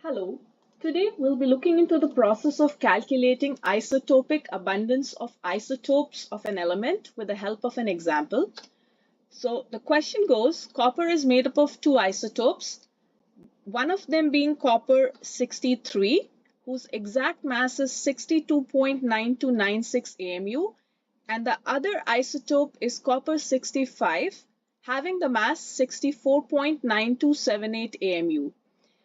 Hello. Today we'll be looking into the process of calculating isotopic abundance of isotopes of an element with the help of an example. So the question goes, copper is made up of two isotopes, one of them being copper 63, whose exact mass is 62.9296 AMU, and the other isotope is copper 65, having the mass 64.9278 AMU.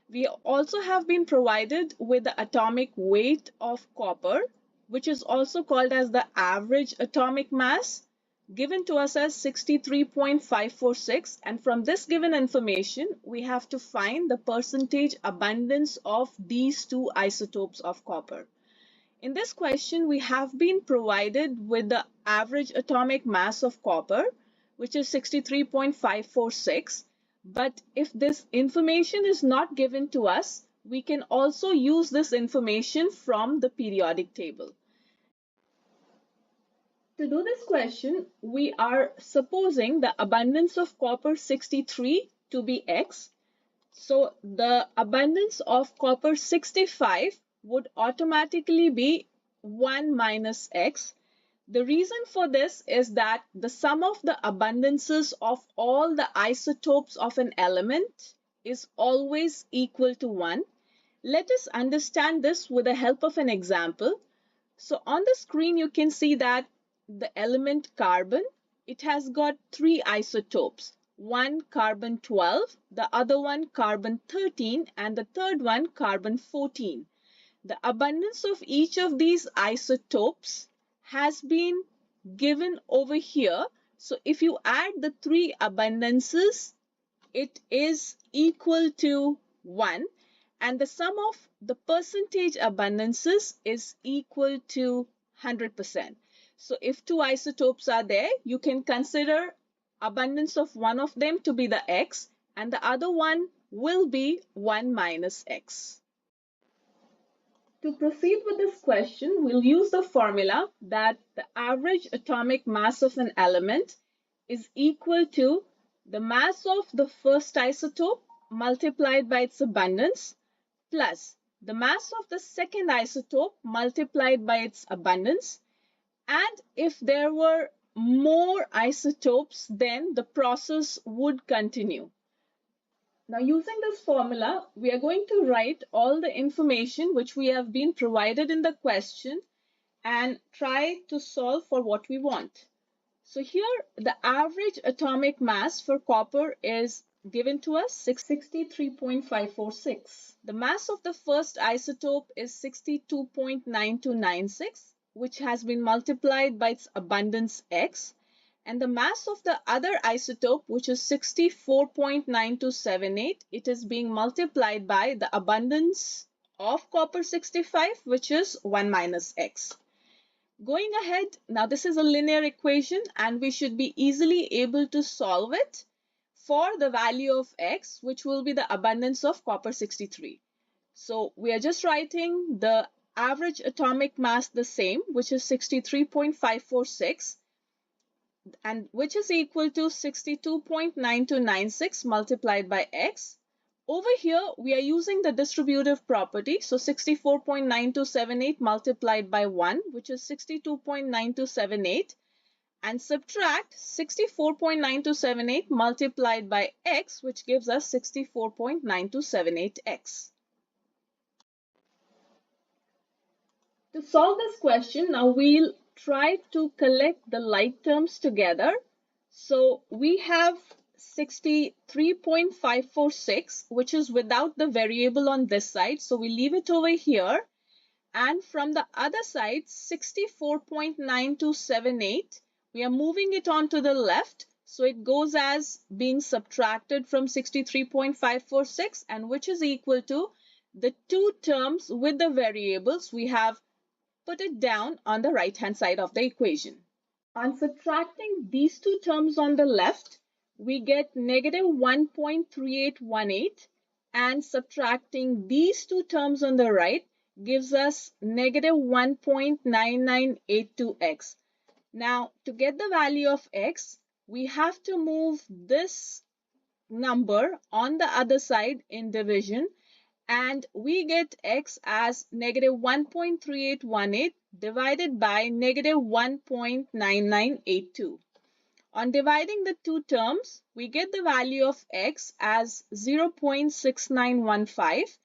We also have been provided with the atomic weight of copper, which is also called as the average atomic mass, given to us as 63.546. And from this given information, we have to find the percentage abundance of these two isotopes of copper. In this question, we have been provided with the average atomic mass of copper, which is 63.546. But if this information is not given to us, we can also use this information from the periodic table. To do this question, we are supposing the abundance of copper 63 to be X. So the abundance of copper 65 would automatically be 1 minus X. The reason for this is that the sum of the abundances of all the isotopes of an element is always equal to 1. Let us understand this with the help of an example. So on the screen you can see that the element carbon, it has got three isotopes. One carbon 12, the other one carbon 13, and the third one carbon 14. The abundance of each of these isotopes has been given over here. So if you add the three abundances, it is equal to 1, and the sum of the percentage abundances is equal to 100%. So if two isotopes are there, you can consider abundance of one of them to be the X, and the other one will be 1 minus X. To proceed with this question, we'll use the formula that the average atomic mass of an element is equal to the mass of the first isotope multiplied by its abundance plus the mass of the second isotope multiplied by its abundance. And if there were more isotopes, then the process would continue. Now, using this formula, we are going to write all the information which we have been provided in the question and try to solve for what we want. So here, the average atomic mass for copper is given to us 63.546. The mass of the first isotope is 62.9296, which has been multiplied by its abundance X. And the mass of the other isotope, which is 64.9278, it is being multiplied by the abundance of copper 65, which is 1 minus X. Going ahead, now this is a linear equation and we should be easily able to solve it for the value of X, which will be the abundance of copper 63. So we are just writing the average atomic mass the same, which is 63.546. and which is equal to 62.9296 multiplied by X. Over here, we are using the distributive property. So 64.9278 multiplied by 1, which is 62.9278, and subtract 64.9278 multiplied by X, which gives us 64.9278X. To solve this question, now we'll try to collect the like terms together. So we have 63.546, which is without the variable on this side. So we leave it over here. And from the other side, 64.9278, we are moving it on to the left. So it goes as being subtracted from 63.546, and which is equal to the two terms with the variables. We have put it down on the right hand side of the equation. On subtracting these two terms on the left, we get negative 1.3818, and subtracting these two terms on the right gives us negative 1.9982x. Now, to get the value of x, we have to move this number on the other side in division, and we get X as negative 1.3818 divided by negative 1.9982. On dividing the two terms, we get the value of X as 0.6915,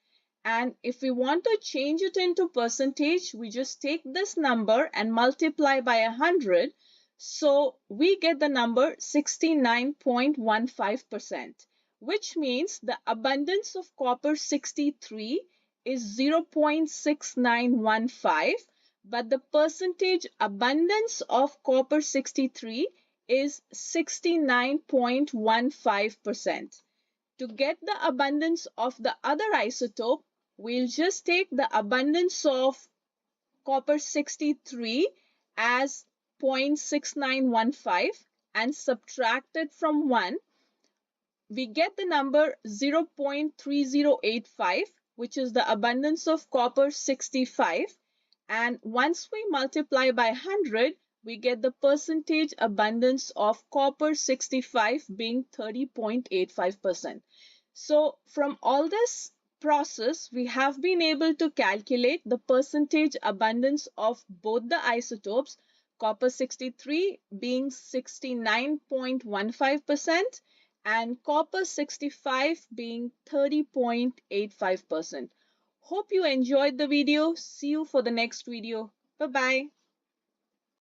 and if we want to change it into percentage, we just take this number and multiply by 100. So we get the number 69.15%, which means the abundance of copper 63 is 0.6915, but the percentage abundance of copper 63 is 69.15%. To get the abundance of the other isotope, we'll just take the abundance of copper 63 as 0.6915 and subtract it from 1. We get the number 0.3085, which is the abundance of copper 65. And once we multiply by 100, we get the percentage abundance of copper 65 being 30.85%. So from all this process, we have been able to calculate the percentage abundance of both the isotopes, copper 63 being 69.15% and copper 65 being 30.85%. Hope you enjoyed the video. See you for the next video. Bye-bye.